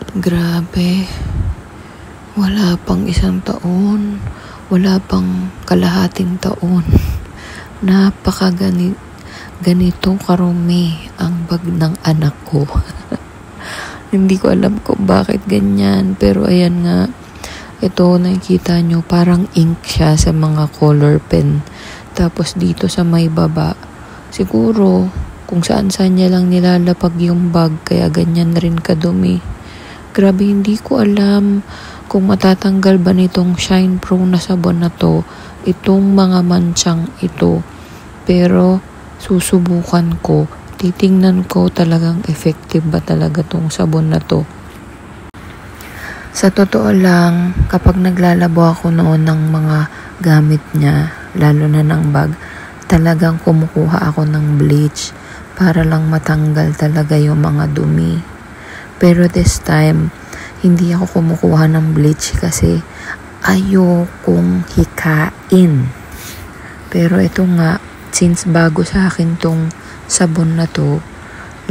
Grabe, wala pang isang taon, wala pang kalahating taon. Ganito karumi ang bag ng anak ko. Hindi ko alam kung bakit ganyan, pero ayan nga, ito nakikita nyo, parang ink siya sa mga color pen. Tapos dito sa may baba, siguro kung saan-saan niya lang nilalapag yung bag, kaya ganyan rin kadumi. Grabe, hindi ko alam kung matatanggal ba nitong Shine Pro na sabon na to, itong mga manchang ito. Pero susubukan ko, titingnan ko talagang effective ba talaga tong sabon na to. Sa totoo lang, kapag naglalabo ako noon ng mga gamit niya, lalo na ng bag, talagang kumukuha ako ng bleach para lang matanggal talaga yung mga dumi. Pero this time, hindi ako kumukuha ng bleach kasi ayokong hikain. Pero ito nga, since bago sa akin tong sabon na to,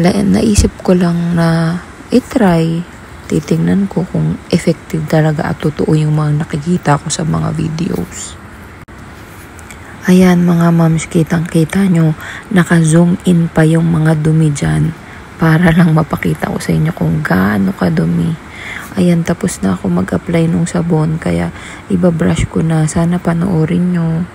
naisip ko lang na itry. Titingnan ko kung effective talaga at totoo yung mga nakikita ko sa mga videos. Ayan mga moms, kitang-kita nyo, naka-zoom in pa yung mga dumi dyan para lang mapakita ko sa inyo kung gaano kadumi. Ayan, tapos na ako mag-apply nung sabon, kaya ibabrush ko na. Sana panoorin nyo.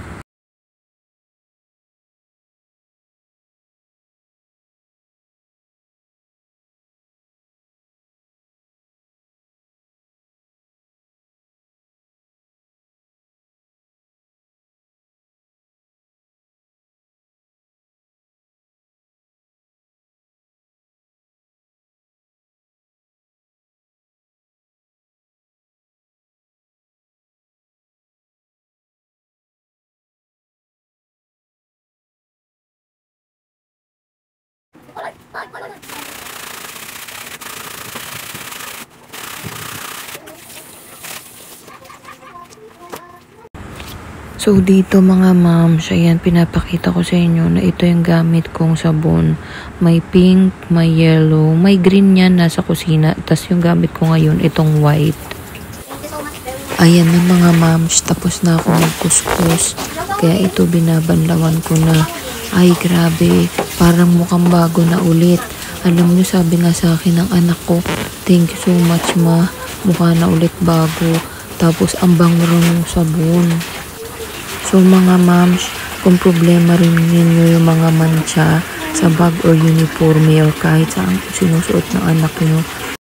So dito mga moms, ayan, pinapakita ko sa inyo na ito yung gamit kong sabon. May pink, may yellow, may green yan nasa kusina. Tapos yung gamit ko ngayon, itong white. Ayan na mga moms, tapos na ako magkuskus. Kaya ito binabanlawan ko na. Ay grabe, parang mukhang bago na ulit. Alam nyo, sabi nga sa akin ng anak ko, thank you so much ma, mukha na ulit bago. Tapos ang bango ng sabon. So mga moms, kung problema rin ninyo yung mga mancha sa bag or uniforme or kahit saan sinusuot ng anak nyo,